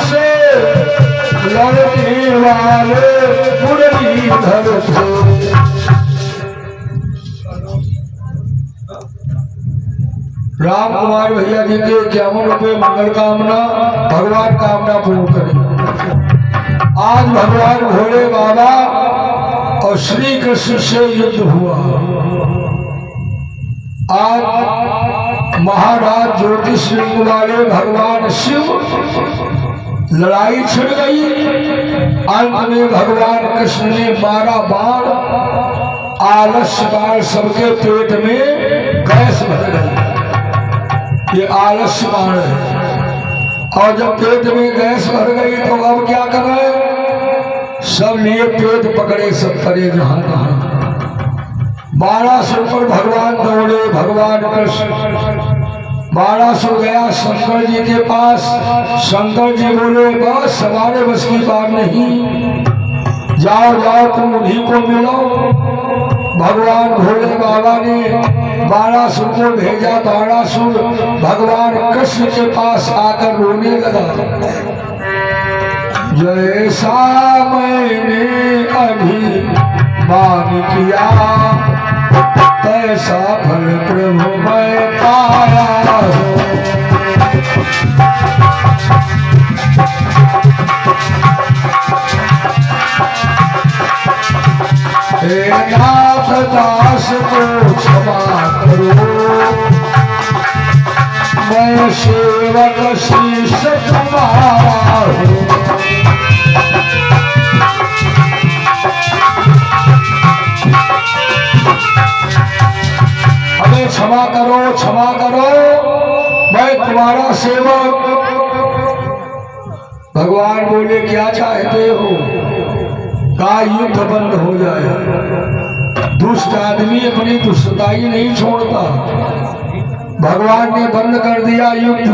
से लड़ने वाले मुरलीधर थे। राम कुमार भैया जी के 51 रुपये मंगल कामना। भगवान कामना पूर्ण करें। आज भगवान भोले बाबा और श्री कृष्ण से युद्ध हुआ। आज महाराज ज्योतिष लिंग वाले भगवान शिव लड़ाई छिड़ गई। अंत में भगवान कृष्ण ने 12 बाण, आलस्य बाण सबके पेट में गैस भर गई। ये आलस्य बाण है। और जब पेट में गैस भर गई तो अब क्या करें? सब लिए पेट पकड़े, सब करे जहां तहां। 1200 पर भगवान दौड़े। भगवान कृष्ण 1200 गया शंकर जी के पास। शंकर जी बोले, बस हमारे बस की बात नहीं, जाओ जाओ तुम उन्हीं को मिलो। भगवान भोले बाबा ने 1200 को भेजा। 1200 भगवान कृष्ण के पास आकर रोने लगा। जैसा मैंने अभिमान किया तैसा फल प्रभु मैं पाया हूँ। नाथ दास को क्षमा करो, मैं सेवक शीश तुम्हारा हूँ। हमें क्षमा करो, क्षमा करो, मैं तुम्हारा सेवक। भगवान बोले, क्या चाहते हो? का युद्ध बंद हो जाए। दुष्ट आदमी अपनी दुष्टताई नहीं छोड़ता। भगवान ने बंद कर दिया युद्ध।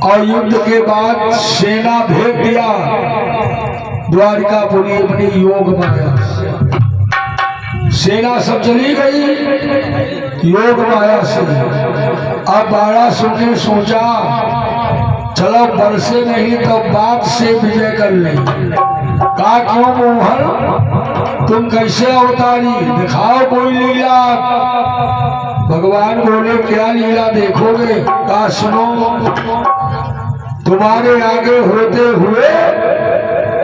और युद्ध के बाद सेना भेज दिया द्वारिकापुरी अपनी योग माया। सेना सब चली गई योग माया से। अब 1200 ने सोचा, चलो बरसे नहीं तो बात से विजय कर ले। कहा, क्यों मोहन, तुम कैसे अवतारी? दिखाओ कोई लीला। भगवान बोले, क्या लीला देखोगे? कहा, सुनो, तुम्हारे आगे होते हुए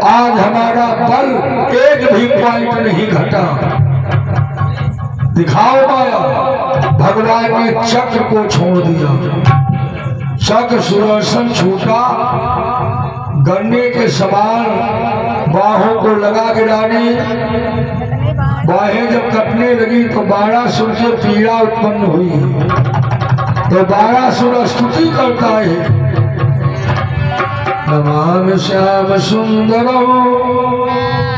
आज हमारा बल एक भी पॉइंट नहीं घटा। दिखाओ माया। भगवान ने चक्र को छोड़ दिया। चक्र सुदर्शन छूटा, गन्ने के समान बाहों को लगा गिराने। बाहें जब कटने लगी तो बाणासुर से पीड़ा उत्पन्न हुई। तो बाणासुर स्तुति करता है, नमामि श्याम सुंदरम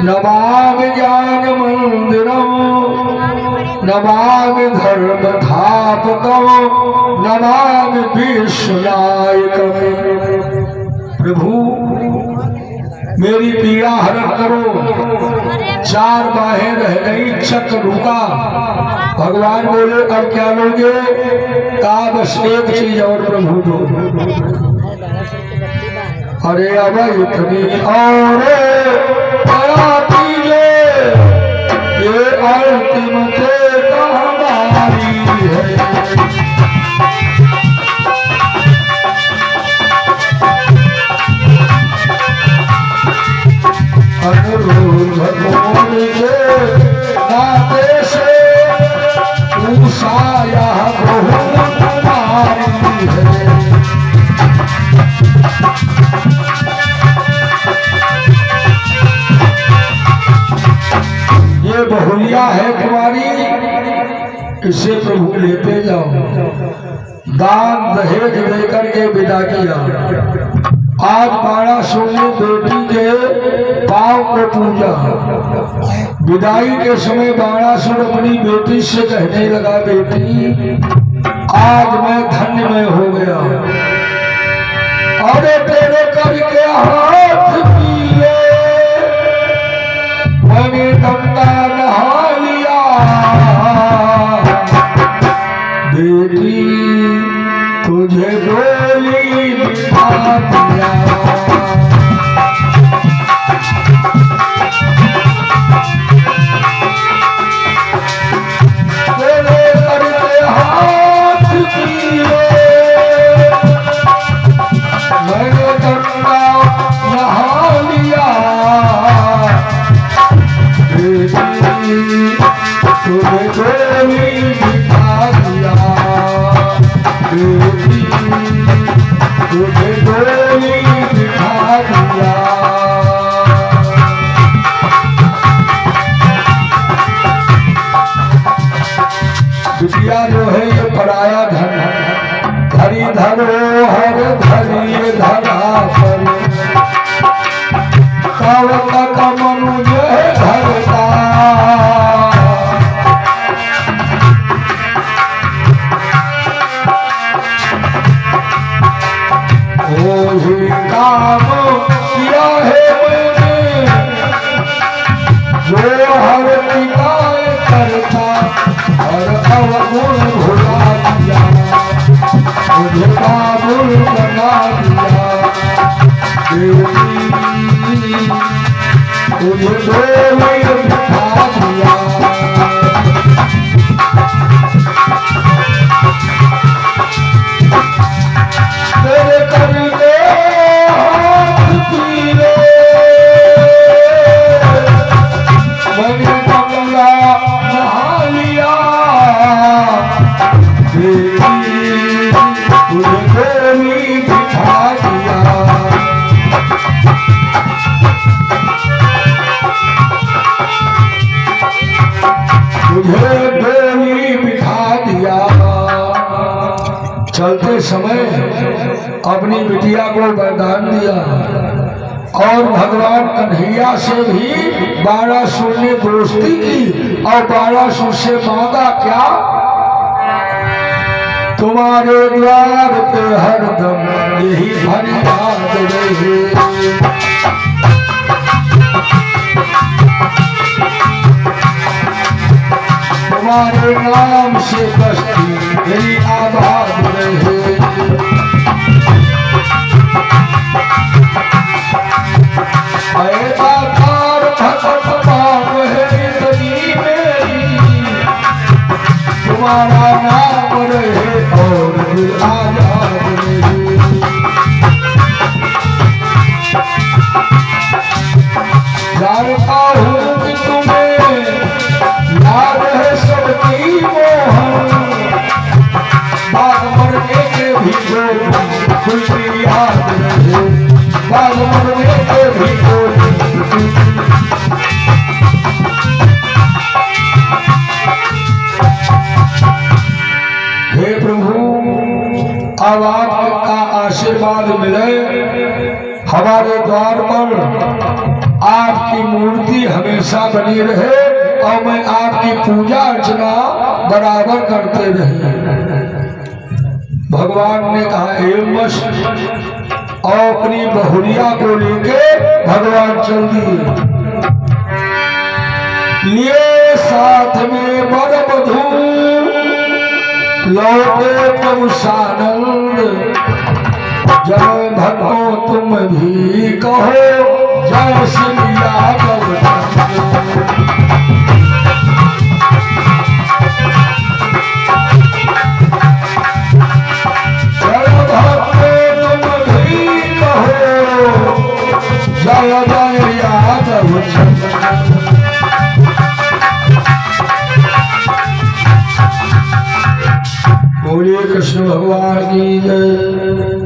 नमामि ज्ञान मंदिरम नमामि धर्म धापकम नमामि विश्वनायकम। प्रभु मेरी पीड़ा हरण करो। चार बाहें रह गई, चक्र रुका। भगवान बोले अब क्या लोगे? कहा बस एक चीज और प्रभु दो। अरे अब इतनी और ये अंतिम हमारी है। अनुरोध भगवान के नाते से उषाया बहुत हमारी है। ये बहुरिया है तुम्हारी, इसे प्रभु लेते जाओ। दान दहेज देकर के विदा किया। आज बाणासुर ने बेटी के पांव को पूजा। विदाई के समय बाणासुर अपनी बेटी से कहने लगा, बेटी आज मैं धन्य में हो गया। अरे तेरे करके हाथ पीले मैंने गंगा नहा लिया। बेटी तुझे डोली बिठा दिया। तेरे करके हाथ पीले मैंने गंगा नहा लिया। तुझे डोली बिठा दिया। तुझे डोली बिठा दिया। बिटिया जो है ये पराया धन, धरी धरोहर धरी धरा पर कब तक मनुष्य धरता। काम किया है मैंने जो हर पिताए करता और अवगुण भुला दिया। मुझे काबुल बना दिया। तुझे डोली बिठा दिया। तेरे करके हाथ पीले मैंने गंगा नहा लिया। तुझे डोली बिठा दिया। तुझे डोली बिठा दिया। चलते समय अपनी बिटिया को वरदान दिया और भगवान कन्हैया से भी बाणासुर ने दोस्ती की और बाणासुर से मांगा क्या? तुम्हारे द्वार पे हरदम यही फरियाद रहे। तुम्हारे नाम से बस्ती मेरी आबाद रहे। तुम्हारा नाम रहे और आजाद रहे। याद रहे बाल मरने के भी हे प्रभु अब आपका आशीर्वाद मिले हमारे द्वार पर आपकी मूर्ति हमेशा बनी रहे और मैं आपकी पूजा अर्चना बराबर करते रहे। भगवान ने कहा एवं और अपनी बहुरिया को लेके भगवान चल दिए। लिए साथ में बर बधू लौटे प्रभु सानंद जय भक्तों तुम भी कहो जय श्री यादव। जय भक्तों तुम भी कहो जय जय यादव। बोलिए कृष्ण भगवान की जय।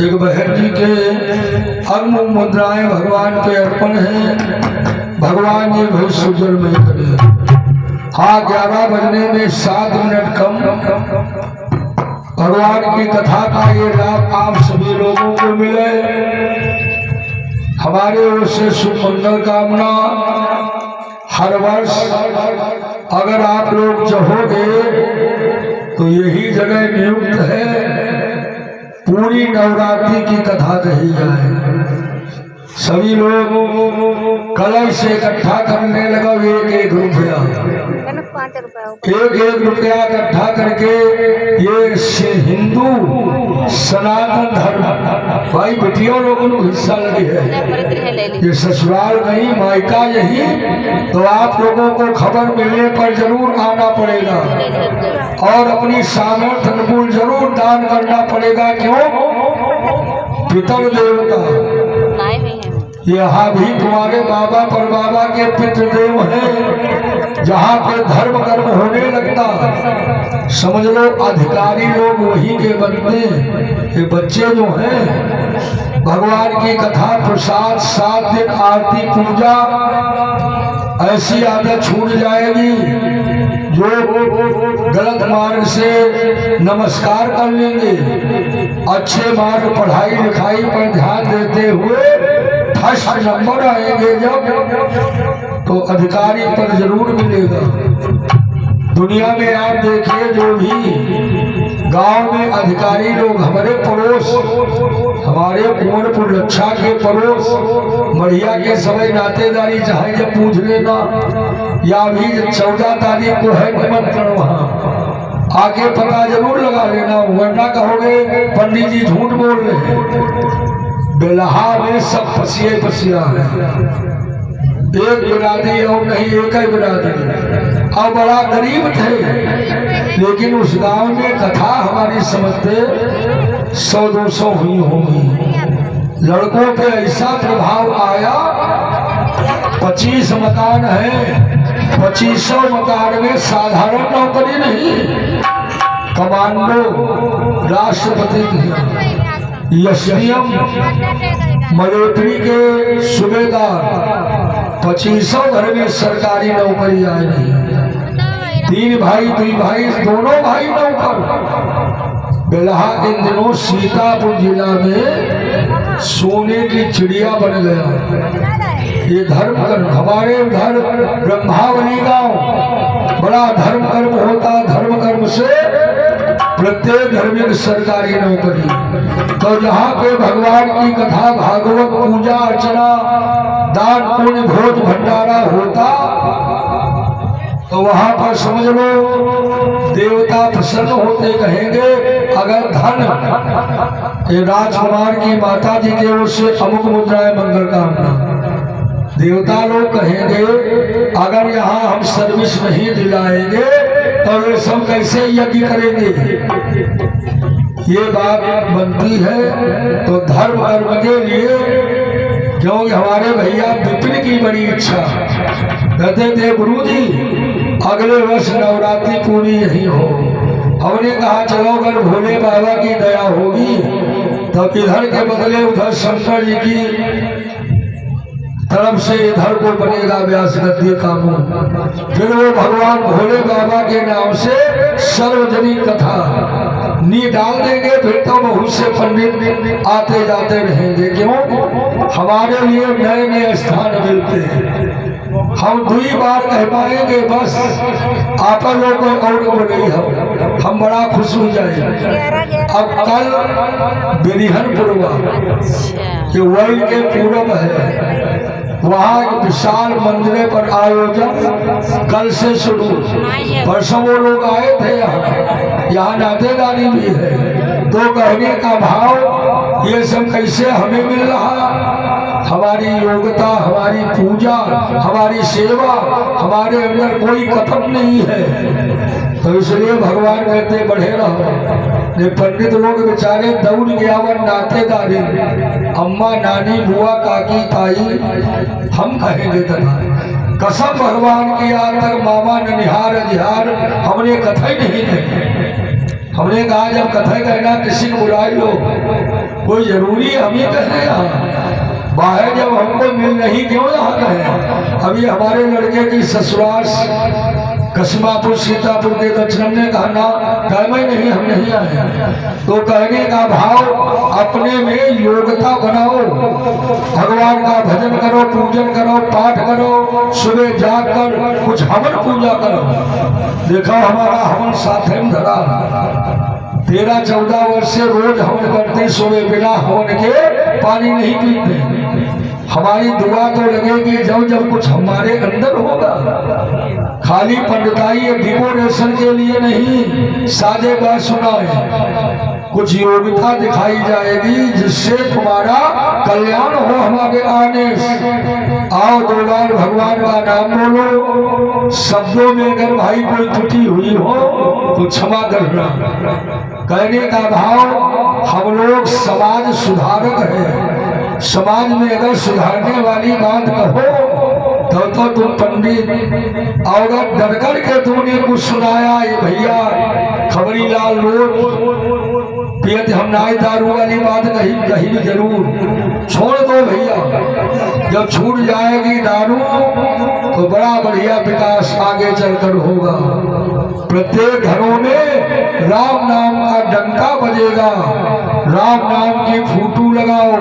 एक बहन जी के अग्म मुद्राएं भगवान पे अर्पण है। भगवान जी बहुत सुंदर में करे। हाँ 11 बजने में 7 मिनट कम भगवान की कथा का ये लाभ आप सभी लोगों को मिले। हमारे ओर से शुभ मंगल कामना। हर वर्ष अगर आप लोग चाहोगे तो यही जगह नियुक्त है पूरी नवरात्रि की कथा कही जाए। सभी लोग कलश से इकट्ठा करने लगा 1-1 रुपया, 1-1 रुपया इकट्ठा करके ये हिंदू सनातन धर्म भाई बेटियों लोगों को हिस्सा लगी है। ये ससुराल नहीं मायका यही, तो आप लोगों को खबर मिलने पर जरूर आना पड़ेगा और अपनी सामर्थ्य अनुकूल जरूर दान करना पड़ेगा। क्यों? पितर देवता यहाँ भी तुम्हारे बाबा पर बाबा के पितृदेव हैं। जहाँ पे धर्म कर्म होने लगता समझ लो अधिकारी लोग वही के बनते। ये बच्चे जो हैं भगवान की कथा प्रसाद 7 दिन आरती पूजा ऐसी आदत छूट जाएगी। जो गलत मार्ग से नमस्कार कर लेंगे, अच्छे मार्ग पढ़ाई लिखाई पर ध्यान देते हुए फर्स्ट नंबर आएंगे जब, तो अधिकारी पर जरूर मिलेगा। दुनिया में आप देखिए जो भी गांव में अधिकारी लोग हमारे पड़ोस, हमारे कुंवरपुर रक्षा के पड़ोस मढ़िया के समय नातेदारी चाहे जब पूछ लेना, या भी 14 तारीख को है निमंत्रण वहाँ आके पता जरूर लगा लेना, वरना कहोगे पंडित जी झूठ बोल रहे हैं। बेलहा में सब पसिए पसिया है। एक बिरादरी और नहीं एक ही बिरादरी, और बड़ा गरीब थे लेकिन उस गांव में कथा हमारी समझते 100-200 हुई होंगी। लड़कों पे ऐसा प्रभाव आया। 25 मकान है, 2500 मकान में साधारण नौकरी नहीं, कमांडो राष्ट्रपति की एसडीएम मलेट्री के सूबेदार 2500 घर में सरकारी नौकरी आई नहीं। 3 भाई 2 भाई दोनों भाई नौकर। बेलहा इन दिनों सीतापुर जिला में सोने की चिड़िया बन गया। ये धर्म कर्म हमारे उधर ब्रह्मावली गांव बड़ा धर्म कर्म होता। धर्म कर्म से प्रत्येक घर में सरकारी नौकरी। तो जहाँ पे भगवान की कथा भागवत पूजा अर्चना दान पुण्य भोज भंडारा होता, तो वहाँ पर समझ लो देवता प्रसन्न होते। कहेंगे अगर धन ये राजकुमार की माता जी के ओर से अमुक मुद्राएं मंगल कामना, देवता लोग कहेंगे अगर यहाँ हम सर्विस नहीं दिलाएंगे तो ये सब कैसे यज्ञ करेंगे। ये बात बनती है। तो धर्म कर्म के लिए क्योंकि हमारे भैया विपिन की बड़ी इच्छा कहते थे गुरु जी अगले वर्ष नवरात्रि पूरी यही हो। हमने कहा चलो अगर भोले बाबा की दया होगी तब इधर के बदले उधर शंकर जी की तरफ से इधर को बनेगा व्यास गद्य का मुंह। फिर वो भगवान भोले बाबा के नाम से सार्वजनिक कथा नी डाल देंगे। फिर तो बहुत से पंडित आते जाते रहेंगे। क्यों? हमारे लिए नए नए स्थान मिलते हैं। हम 2 बार कह पाएंगे बस, आप लोग को और को नहीं हम बड़ा खुश हो जाएंगे। अब कल बेरिहनपुरवा जो वर्ल्ड के पूरब है, वहाँ एक विशाल मंदिर पर आयोजन कल से शुरू। परसों वो लोग आए थे यहाँ नातेदारी भी है। तो कहने का भाव ये सब कैसे हमें मिल रहा? हमारी योग्यता, हमारी पूजा, हमारी सेवा, हमारे अंदर कोई कथन नहीं है। तो इसलिए भगवान कहते बढ़े रहो। ये पंडित लोग बेचारे दौड़ गया वर नातेदारी, अम्मा, नानी, बुआ, काकी, ताई, हम कहेंगे तना कसम भगवान की आज तक मामा ननिहार अजिहार हमने कथा ही नहीं कही। हमने कहा जब कथा कहना किसी को बुलाई लो, कोई जरूरी हम ही कहें यहाँ बाहर जब हमको मिल नहीं क्यों यहाँ कहें। अभी हमारे लड़के की ससुराल कस्मापुर सीतापुर के दक्षिण ने कहा ना टाइम ही नहीं, हम नहीं आए। तो कहने का भाव अपने में योग्यता बनाओ, भगवान का भजन करो, पूजन करो, पाठ करो, सुबह जाकर कुछ हवन पूजा करो। देखो हमारा हवन साथ में धरा 13-14 वर्ष से रोज हवन करते, सुबह बिना हवन के पानी नहीं पीते। हमारी दुआ तो लगेगी जब जब कुछ हमारे अंदर होगा। खाली पंडिताई डिकोरेशन के लिए नहीं, साजे बात सुनाए, कुछ योग्यता दिखाई जाएगी जिससे तुम्हारा कल्याण हो। हमारे आने आओ 2 बार भगवान का नाम बोलो। शब्दों में अगर भाई कोई त्रुटि हुई हो तो क्षमा करना। कहने का भाव हम लोग समाज सुधारक है। समाज में अगर सुधारने वाली बात कहो तो तुम पंडित, और डर कर के तुमने कुछ सुनाया, ये भैया खबरी लाल लोग पियत हम नाई दारू वाली बात कही भी जरूर छोड़ दो भैया। जब छूट जाएगी दारू तो बड़ा बढ़िया विकास आगे चलकर होगा। प्रत्येक घरों में राम नाम का डंका बजेगा, राम नाम की फोटो लगाओ,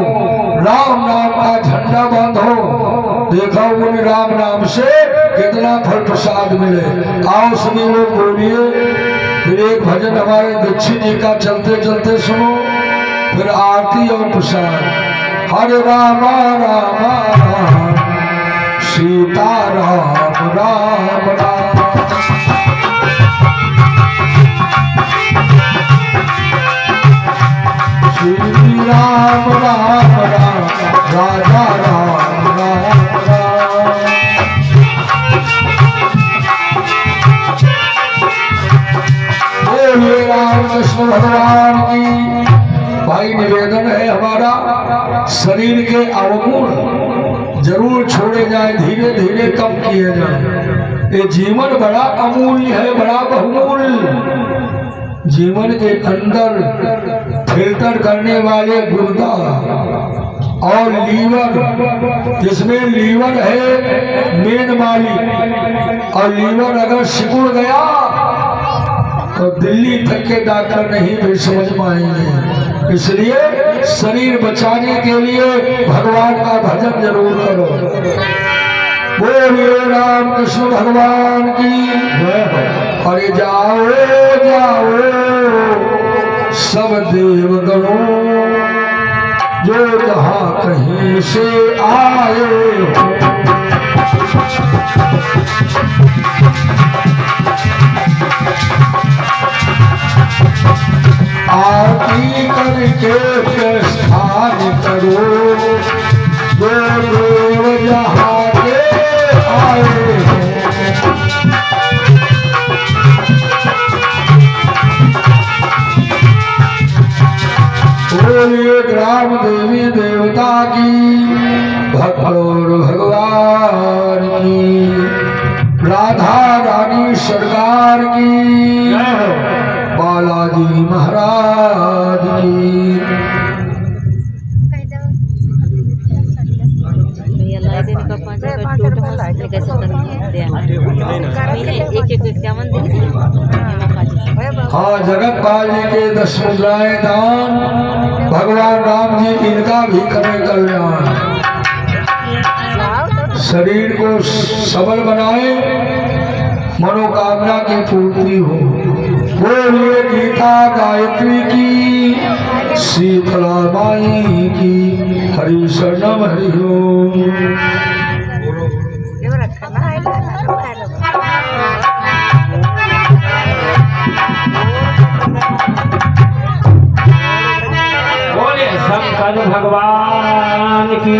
राम नाम का झंडा बांधो। देखो उन राम नाम से कितना फल प्रसाद मिले। आओ सभी लोग बोलिए। फिर एक भजन हमारे दक्षिण जी का चलते चलते सुनो, फिर आरती और प्रसाद। हरे राम राम राम सीता राम राम राम, श्री राम राम राम राजा राम राम राम। बोलिए राम कृष्ण भगवान की। भाई निवेदन है हमारा, शरीर के अवगुण जरूर छोड़े जाए, धीरे धीरे कम किए जाए। ये जीवन बड़ा अमूल्य है, बड़ा बहुमूल्य। जीवन के अंदर फिल्टर करने वाले गुर्दा और लीवर, जिसमें लीवर है मेन मालिक, और लीवर अगर सिकुड़ गया तो दिल्ली तक के डॉक्टर नहीं भी समझ पाएंगे। इसलिए शरीर बचाने के लिए भगवान का भजन जरूर करो। बोलिए राम कृष्ण भगवान की। अरे जाओ जाओ सब देवगणों जो जहाँ कहीं से आए हो, आरती करके प्रस्थान करो, जो देव जहाँ के आए हो। बोलिए ग्राम देवी देवता की, भक्त और भगवान की, राधा रानी सरकार की, बालाजी महाराज की। हाँ, जगत पाल जी के 10 मुद्राएं दान, भगवान राम जी इनका भी करें कल्याण। शरीर को सबल बनाए, मनोकामना की पूर्ति हो। बोलिए गीता गायत्री की, शीतला माई की, हरि शरणम हरि ओम। बोले शंकर भगवान की,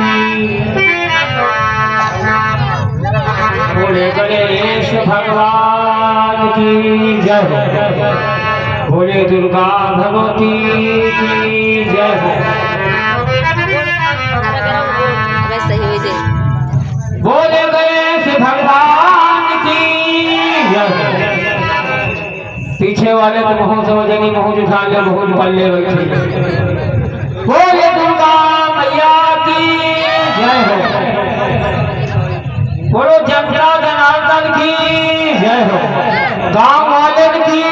बोले गणेश भगवान की जय, बोले दुर्गा भगवती की जय। बोले गणेश भगवान की जय। पीछे वाले तो बहुत समझनी, बहुत उठा ले, बहुत पल्ले बैठे। बोले दुर्गा मैया की जय हो, बोलो जनता जनार्दन की जय हो, गांव वाले की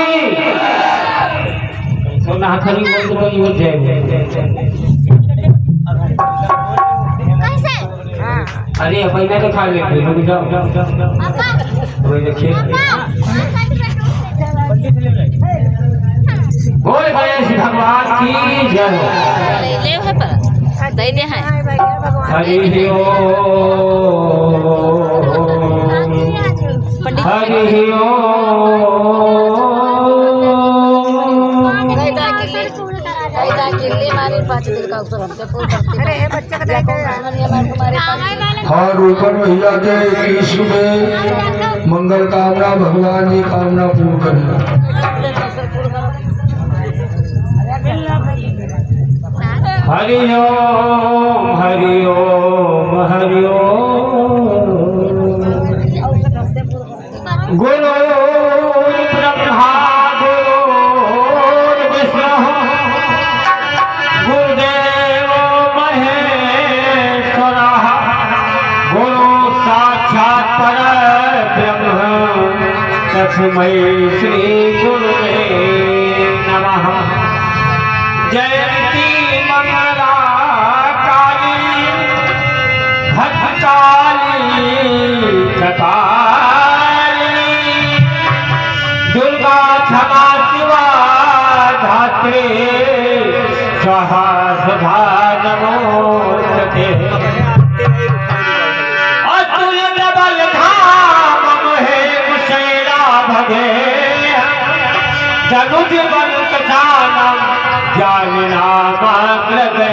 सोना खरी बंद करी हो जय। अरे पहले तो खा लेते, रुक जाओ, वही देखिए। बोले गणेश भगवान की जय हो। हरि ओम, हरि हाँ, रूपन भैया के 21 में मंगल कामना भगवान जी कामना पूर्ण करें। हरि ओम, हरि ओम, हरि ओम। गुरु ब्रह्मा गुरु विष्णु गुरुदेव महेश्वर, गुरु साक्षात परब्रह्म तस्मै श्री गुरुवे नमः। जयंती मंगला काली भद्रकाली कपालिनी, दुर्गा क्षमा शिवा धात्री स्वाहा स्वधा नमोस्तुते। अतुल प्रबल धाम महेश शैला भगे, जनुज बंक जानम ज्ञानाग्रगणं,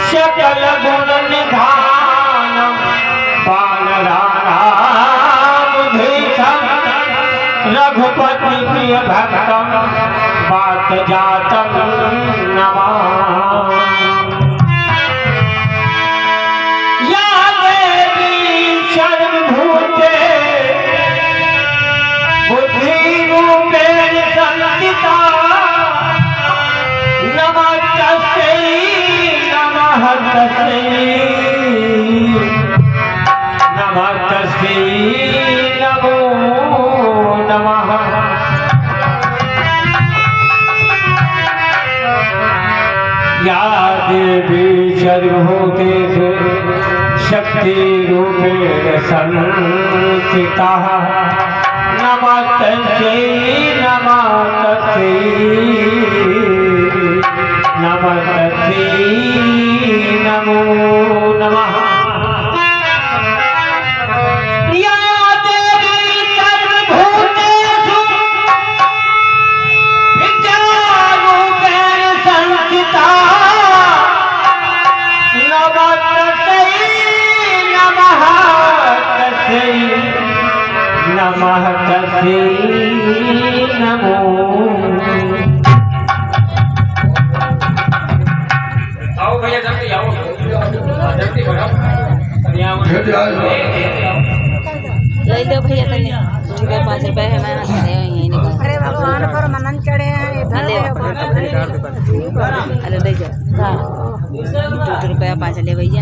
सकल गुण निधानम बानराणां धीरं, रघुपति प्रिय भक्तं वात जातं नमामि। या देवी सर्वभूते बुद्धिरूपेण संस्थिता, नमस्तस्यै नमस्तस्यै नमस्तस्यै नमो नमः। या देवी सर्वभूतेषु शक्तिरूपेण संस्थिता, नमस्तस्यै नमस्तस्यै नमस्तस्यै नमो नमः। या देवी सर्वभूतेषु विद्यारूपेण संस्थिता, नमस्तस्यै नमस्तस्यै नमस्तस्यै नमो। आओ भैया जल्दी आओ, जल्दी बढ़ो। ले लो भैया, तनी 5 रुपए है, मैं यहीं निकाल। अरे भगवान पर मनन चढ़े हैं, इधर ले अरे ले जाओ। हाँ, 2 रुपया 5 ले भैया,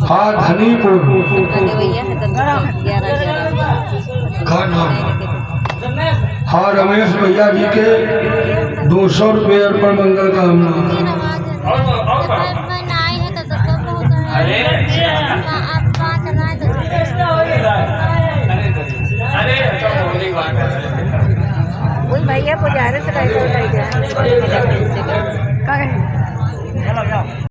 हाँ, धनीपुर भैया दिया है 11 का नाम? हाँ, रमेश भैया जी के 200 रुपये अर्पण मंगल कामना। वही भैया पुजारी से कैसे उठाई जाए।